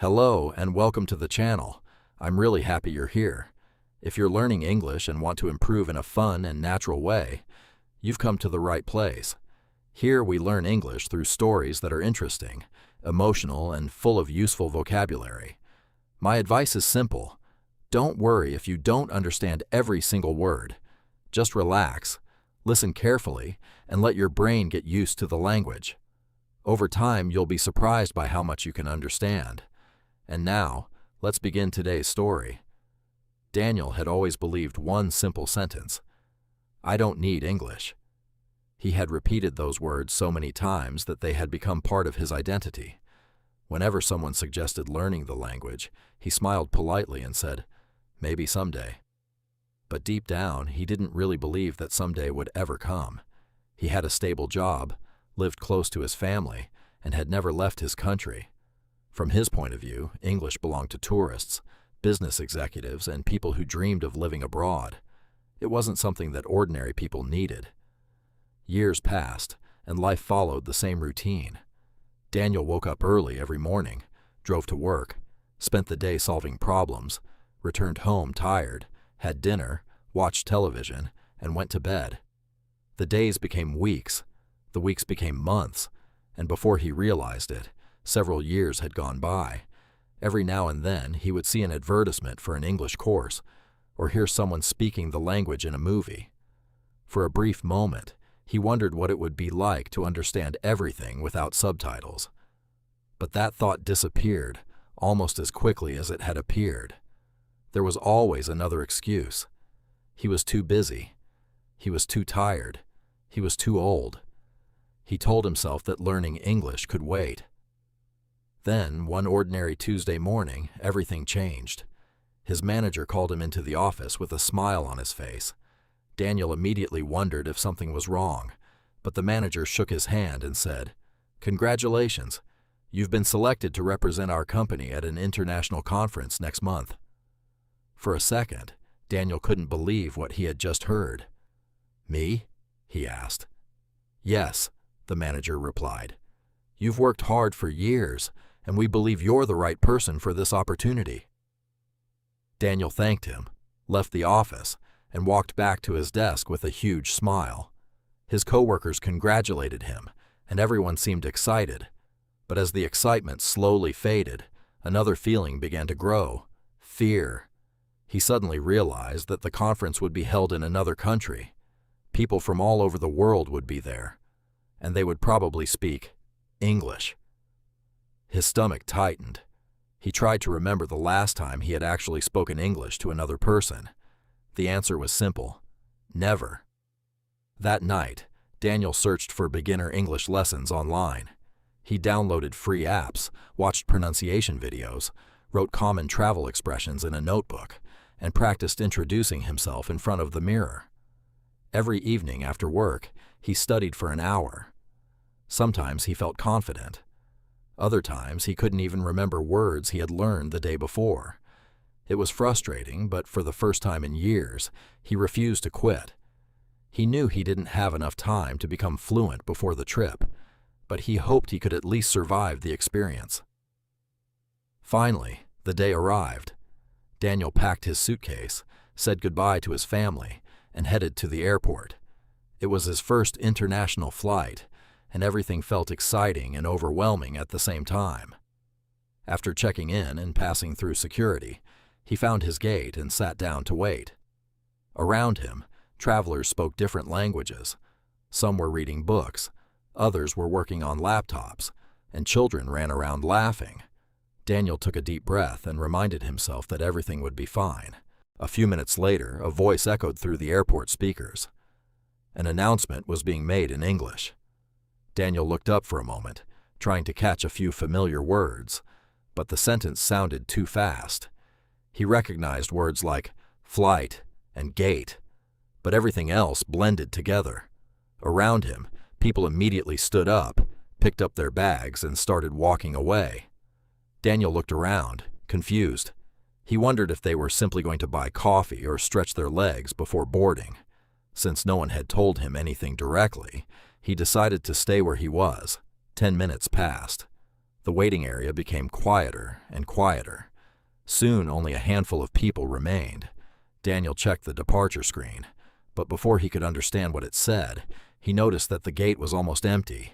Hello and welcome to the channel. I'm really happy you're here. If you're learning English and want to improve in a fun and natural way, you've come to the right place. Here we learn English through stories that are interesting, emotional, and full of useful vocabulary. My advice is simple. Don't worry if you don't understand every single word. Just relax, listen carefully, and let your brain get used to the language. Over time, you'll be surprised by how much you can understand. And now, let's begin today's story. Daniel had always believed one simple sentence: I don't need English. He had repeated those words so many times that they had become part of his identity. Whenever someone suggested learning the language, he smiled politely and said, maybe someday. But deep down, he didn't really believe that someday would ever come. He had a stable job, lived close to his family, and had never left his country. From his point of view, English belonged to tourists, business executives, and people who dreamed of living abroad. It wasn't something that ordinary people needed. Years passed, and life followed the same routine. Daniel woke up early every morning, drove to work, spent the day solving problems, returned home tired, had dinner, watched television, and went to bed. The days became weeks, the weeks became months, and before he realized it, several years had gone by. Every now and then, he would see an advertisement for an English course, or hear someone speaking the language in a movie. For a brief moment, he wondered what it would be like to understand everything without subtitles. But that thought disappeared almost as quickly as it had appeared. There was always another excuse. He was too busy. He was too tired. He was too old. He told himself that learning English could wait. Then, one ordinary Tuesday morning, everything changed. His manager called him into the office with a smile on his face. Daniel immediately wondered if something was wrong, but the manager shook his hand and said, "Congratulations, you've been selected to represent our company at an international conference next month." For a second, Daniel couldn't believe what he had just heard. "Me?" he asked. "Yes," the manager replied. "You've worked hard for years, and we believe you're the right person for this opportunity." Daniel thanked him, left the office, and walked back to his desk with a huge smile. His coworkers congratulated him, and everyone seemed excited. But as the excitement slowly faded, another feeling began to grow: fear. He suddenly realized that the conference would be held in another country. People from all over the world would be there, and they would probably speak English. His stomach tightened. He tried to remember the last time he had actually spoken English to another person. The answer was simple: never. That night, Daniel searched for beginner English lessons online. He downloaded free apps, watched pronunciation videos, wrote common travel expressions in a notebook, and practiced introducing himself in front of the mirror. Every evening after work, he studied for an hour. Sometimes he felt confident. Other times he couldn't even remember words he had learned the day before. It was frustrating, but for the first time in years, he refused to quit. He knew he didn't have enough time to become fluent before the trip, but he hoped he could at least survive the experience. Finally, the day arrived. Daniel packed his suitcase, said goodbye to his family, and headed to the airport. It was his first international flight, and everything felt exciting and overwhelming at the same time. After checking in and passing through security, he found his gate and sat down to wait. Around him, travelers spoke different languages. Some were reading books, others were working on laptops, and children ran around laughing. Daniel took a deep breath and reminded himself that everything would be fine. A few minutes later, a voice echoed through the airport speakers. An announcement was being made in English. Daniel looked up for a moment, trying to catch a few familiar words, but the sentence sounded too fast. He recognized words like flight and gate, but everything else blended together. Around him, people immediately stood up, picked up their bags, and started walking away. Daniel looked around, confused. He wondered if they were simply going to buy coffee or stretch their legs before boarding. Since no one had told him anything directly, he decided to stay where he was. 10 minutes passed. The waiting area became quieter and quieter. Soon only a handful of people remained. Daniel checked the departure screen, but before he could understand what it said, he noticed that the gate was almost empty.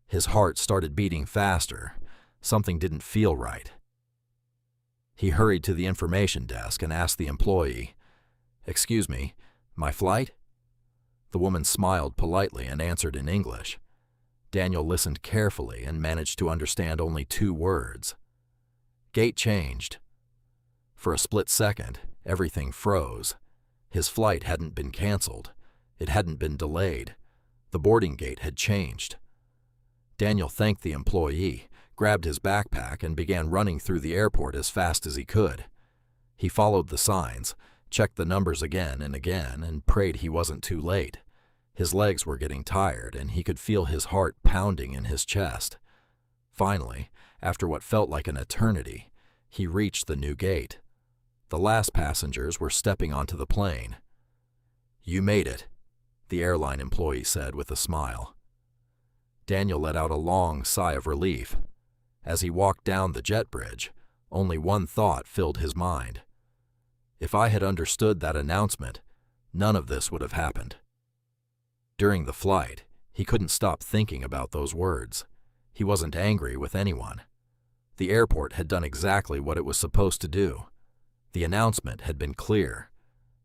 His heart started beating faster. Something didn't feel right. He hurried to the information desk and asked the employee, "Excuse me, my flight?" The woman smiled politely and answered in English. Daniel listened carefully and managed to understand only 2 words. Gate changed. For a split second, everything froze. His flight hadn't been canceled. It hadn't been delayed. The boarding gate had changed. Daniel thanked the employee, grabbed his backpack, and began running through the airport as fast as he could. He followed the signs, checked the numbers again and again, and prayed he wasn't too late. His legs were getting tired, and he could feel his heart pounding in his chest. Finally, after what felt like an eternity, he reached the new gate. The last passengers were stepping onto the plane. "You made it," the airline employee said with a smile. Daniel let out a long sigh of relief. As he walked down the jet bridge, only one thought filled his mind. If I had understood that announcement, none of this would have happened. During the flight, he couldn't stop thinking about those words. He wasn't angry with anyone. The airport had done exactly what it was supposed to do. The announcement had been clear.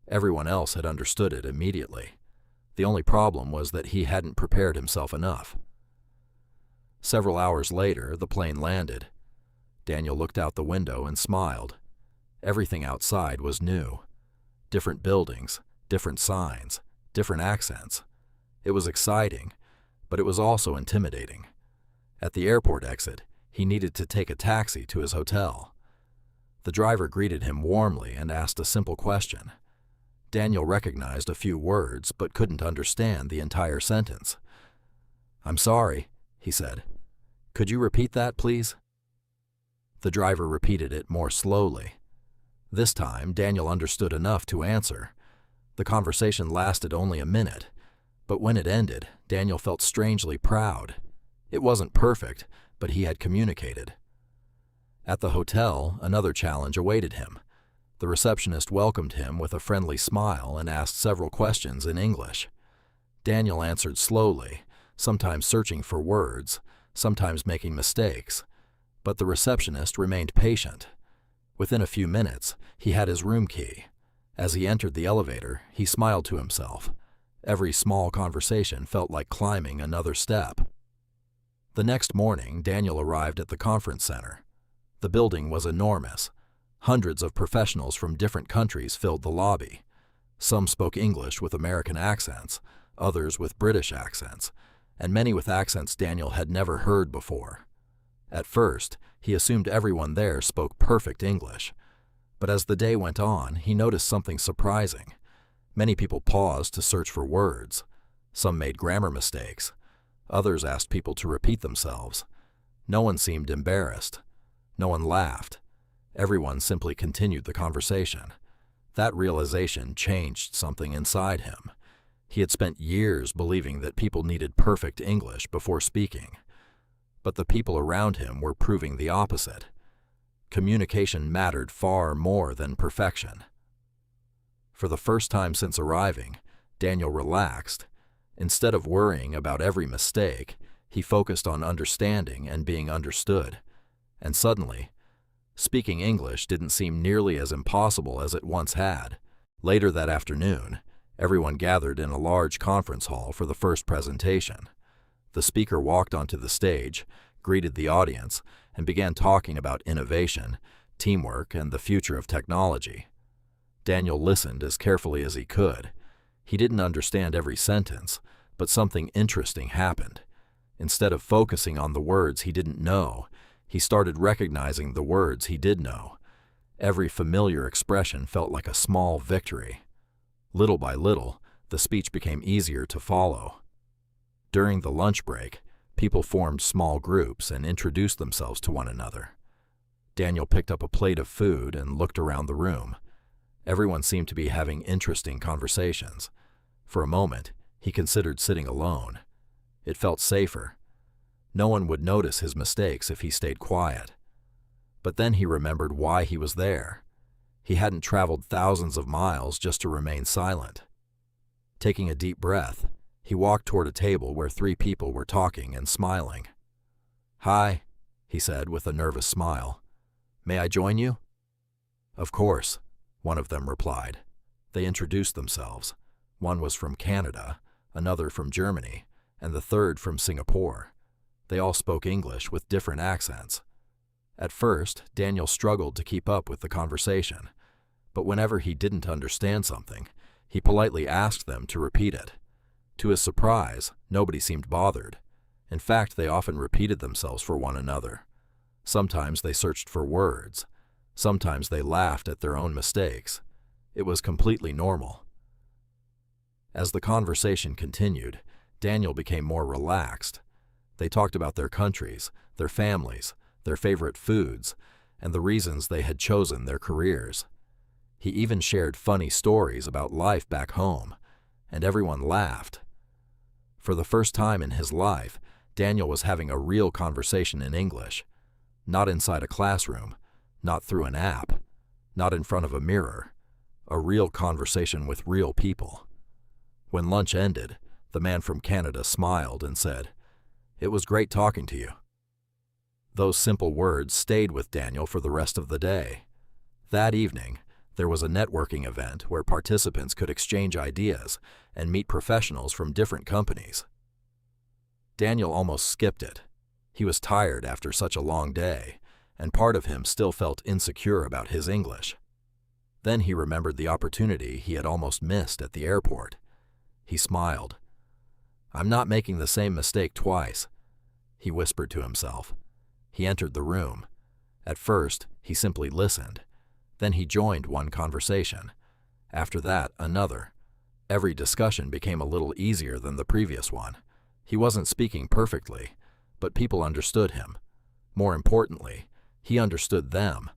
Everyone else had understood it immediately. The only problem was that he hadn't prepared himself enough. Several hours later, the plane landed. Daniel looked out the window and smiled. Everything outside was new. Different buildings, different signs, different accents. It was exciting, but it was also intimidating. At the airport exit, he needed to take a taxi to his hotel. The driver greeted him warmly and asked a simple question. Daniel recognized a few words but couldn't understand the entire sentence. "I'm sorry," he said. "Could you repeat that, please?" The driver repeated it more slowly. This time, Daniel understood enough to answer. The conversation lasted only a minute, but when it ended, Daniel felt strangely proud. It wasn't perfect, but he had communicated. At the hotel, another challenge awaited him. The receptionist welcomed him with a friendly smile and asked several questions in English. Daniel answered slowly, sometimes searching for words, sometimes making mistakes, but the receptionist remained patient. Within a few minutes, he had his room key. As he entered the elevator, he smiled to himself. Every small conversation felt like climbing another step. The next morning, Daniel arrived at the conference center. The building was enormous. Hundreds of professionals from different countries filled the lobby. Some spoke English with American accents, others with British accents, and many with accents Daniel had never heard before. At first, he assumed everyone there spoke perfect English. But as the day went on, he noticed something surprising. Many people paused to search for words. Some made grammar mistakes. Others asked people to repeat themselves. No one seemed embarrassed. No one laughed. Everyone simply continued the conversation. That realization changed something inside him. He had spent years believing that people needed perfect English before speaking. But the people around him were proving the opposite. Communication mattered far more than perfection. For the first time since arriving, Daniel relaxed. Instead of worrying about every mistake, he focused on understanding and being understood. And suddenly, speaking English didn't seem nearly as impossible as it once had. Later that afternoon, everyone gathered in a large conference hall for the first presentation. The speaker walked onto the stage, greeted the audience, and began talking about innovation, teamwork, and the future of technology. Daniel listened as carefully as he could. He didn't understand every sentence, but something interesting happened. Instead of focusing on the words he didn't know, he started recognizing the words he did know. Every familiar expression felt like a small victory. Little by little, the speech became easier to follow. During the lunch break, people formed small groups and introduced themselves to one another. Daniel picked up a plate of food and looked around the room. Everyone seemed to be having interesting conversations. For a moment, he considered sitting alone. It felt safer. No one would notice his mistakes if he stayed quiet. But then he remembered why he was there. He hadn't traveled thousands of miles just to remain silent. Taking a deep breath, he walked toward a table where 3 people were talking and smiling. "Hi," he said with a nervous smile. "May I join you?" "Of course," one of them replied. They introduced themselves. One was from Canada, another from Germany, and the third from Singapore. They all spoke English with different accents. At first, Daniel struggled to keep up with the conversation, but whenever he didn't understand something, he politely asked them to repeat it. To his surprise, nobody seemed bothered. In fact, they often repeated themselves for one another. Sometimes they searched for words. Sometimes they laughed at their own mistakes. It was completely normal. As the conversation continued, Daniel became more relaxed. They talked about their countries, their families, their favorite foods, and the reasons they had chosen their careers. He even shared funny stories about life back home, and everyone laughed. For the first time in his life, Daniel was having a real conversation in English. Not inside a classroom, not through an app, not in front of a mirror. A real conversation with real people. When lunch ended, the man from Canada smiled and said, "It was great talking to you." Those simple words stayed with Daniel for the rest of the day. That evening, there was a networking event where participants could exchange ideas and meet professionals from different companies. Daniel almost skipped it. He was tired after such a long day, and part of him still felt insecure about his English. Then he remembered the opportunity he had almost missed at the airport. He smiled. "I'm not making the same mistake twice," he whispered to himself. He entered the room. At first, he simply listened. Then he joined one conversation. After that, another. Every discussion became a little easier than the previous one. He wasn't speaking perfectly, but people understood him. More importantly, he understood them.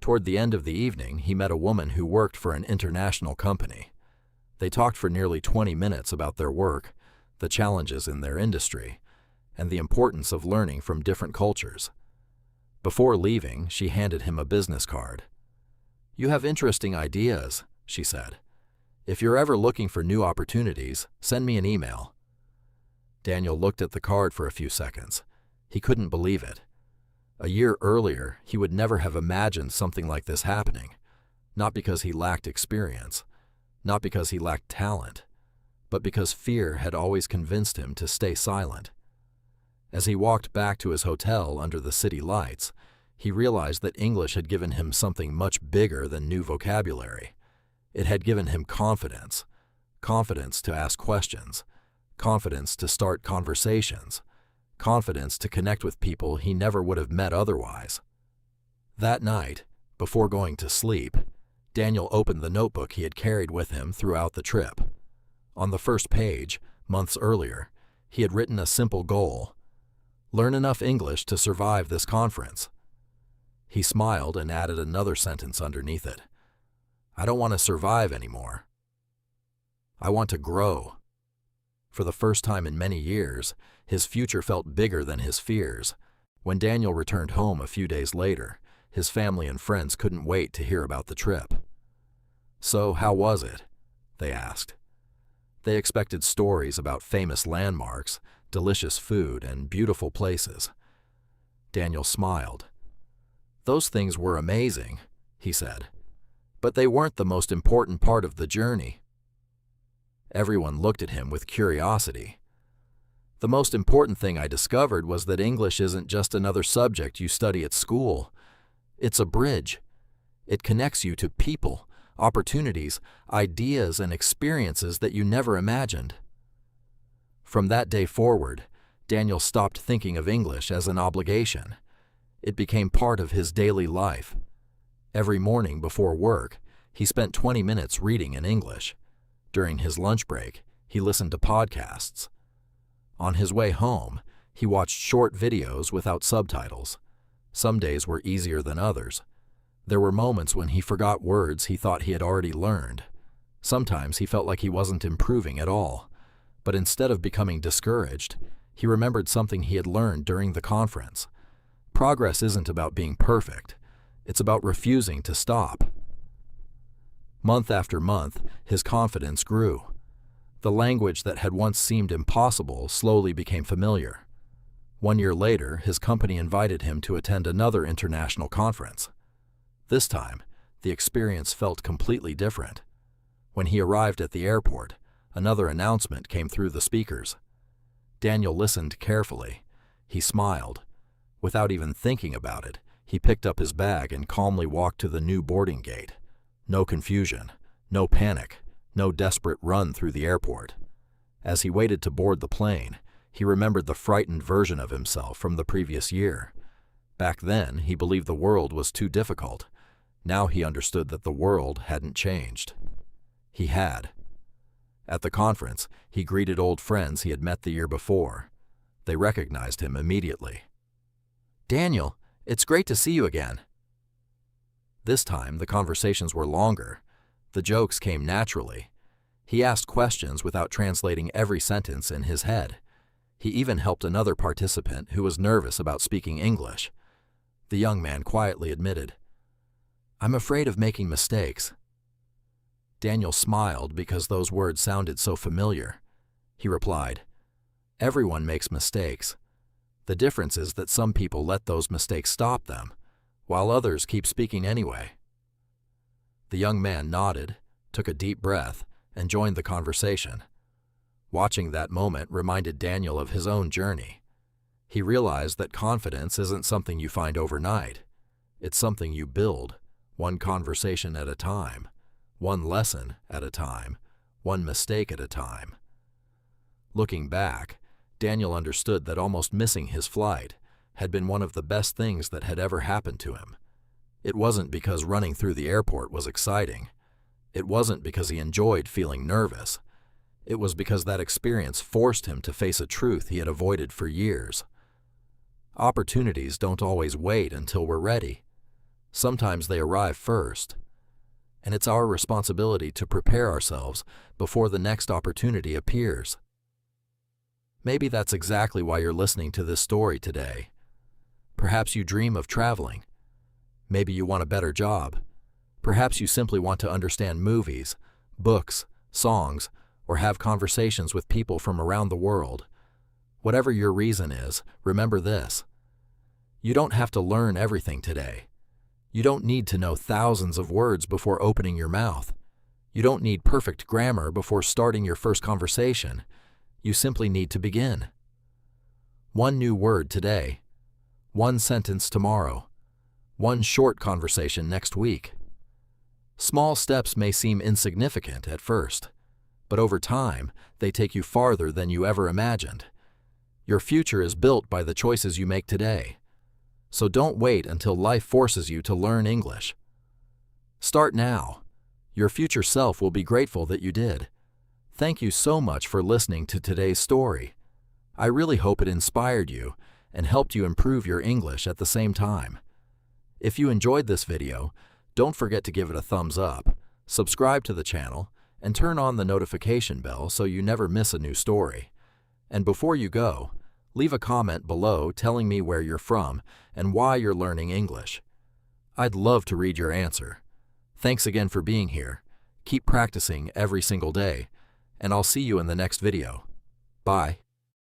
Toward the end of the evening, he met a woman who worked for an international company. They talked for nearly 20 minutes about their work, the challenges in their industry, and the importance of learning from different cultures. Before leaving, she handed him a business card. "You have interesting ideas," she said. "If you're ever looking for new opportunities, send me an email." Daniel looked at the card for a few seconds. He couldn't believe it. A year earlier, he would never have imagined something like this happening, not because he lacked experience, not because he lacked talent, but because fear had always convinced him to stay silent. As he walked back to his hotel under the city lights, he realized that English had given him something much bigger than new vocabulary. It had given him confidence, confidence to ask questions, confidence to start conversations, confidence to connect with people he never would have met otherwise. That night, before going to sleep, Daniel opened the notebook he had carried with him throughout the trip. On the first page, months earlier, he had written a simple goal: learn enough English to survive this conference. He smiled and added another sentence underneath it. I don't want to survive anymore. I want to grow. For the first time in many years, his future felt bigger than his fears. When Daniel returned home a few days later, his family and friends couldn't wait to hear about the trip. So, how was it? They asked. They expected stories about famous landmarks, delicious food, and beautiful places. Daniel smiled. Those things were amazing, he said, but they weren't the most important part of the journey. Everyone looked at him with curiosity. The most important thing I discovered was that English isn't just another subject you study at school. It's a bridge. It connects you to people, opportunities, ideas, and experiences that you never imagined. From that day forward, Daniel stopped thinking of English as an obligation. It became part of his daily life. Every morning before work, he spent 20 minutes reading in English. During his lunch break, he listened to podcasts. On his way home, he watched short videos without subtitles. Some days were easier than others. There were moments when he forgot words he thought he had already learned. Sometimes he felt like he wasn't improving at all. But instead of becoming discouraged, He remembered something he had learned during the conference. Progress isn't about being perfect. It's about refusing to stop. Month after month, his confidence grew. The language that had once seemed impossible slowly became familiar. 1 year later, his company invited him to attend another international conference. This time, the experience felt completely different. When he arrived at the airport, another announcement came through the speakers. Daniel listened carefully. He smiled. Without even thinking about it, he picked up his bag and calmly walked to the new boarding gate. No confusion, no panic, no desperate run through the airport. As he waited to board the plane, he remembered the frightened version of himself from the previous year. Back then, he believed the world was too difficult. Now he understood that the world hadn't changed. He had. At the conference, he greeted old friends he had met the year before. They recognized him immediately. "Daniel, it's great to see you again." This time, the conversations were longer. The jokes came naturally. He asked questions without translating every sentence in his head. He even helped another participant who was nervous about speaking English. The young man quietly admitted, "I'm afraid of making mistakes." Daniel smiled because those words sounded so familiar. He replied, "Everyone makes mistakes. The difference is that some people let those mistakes stop them, while others keep speaking anyway." The young man nodded, took a deep breath, and joined the conversation. Watching that moment reminded Daniel of his own journey. He realized that confidence isn't something you find overnight. It's something you build, one conversation at a time, one lesson at a time, one mistake at a time. Looking back, Daniel understood that almost missing his flight had been one of the best things that had ever happened to him. It wasn't because running through the airport was exciting. It wasn't because he enjoyed feeling nervous. It was because that experience forced him to face a truth he had avoided for years. Opportunities don't always wait until we're ready. Sometimes they arrive first. And it's our responsibility to prepare ourselves before the next opportunity appears. Maybe that's exactly why you're listening to this story today. Perhaps you dream of traveling. Maybe you want a better job. Perhaps you simply want to understand movies, books, songs, or have conversations with people from around the world. Whatever your reason is, remember this. You don't have to learn everything today. You don't need to know thousands of words before opening your mouth. You don't need perfect grammar before starting your first conversation. You simply need to begin. One new word today. One sentence tomorrow. One short conversation next week. Small steps may seem insignificant at first, but over time, they take you farther than you ever imagined. Your future is built by the choices you make today. So don't wait until life forces you to learn English. Start now. Your future self will be grateful that you did. Thank you so much for listening to today's story. I really hope it inspired you and helped you improve your English at the same time. If you enjoyed this video, don't forget to give it a thumbs up, subscribe to the channel, and turn on the notification bell so you never miss a new story. And before you go, leave a comment below telling me where you're from and why you're learning English. I'd love to read your answer. Thanks again for being here. Keep practicing every single day, and I'll see you in the next video. Bye.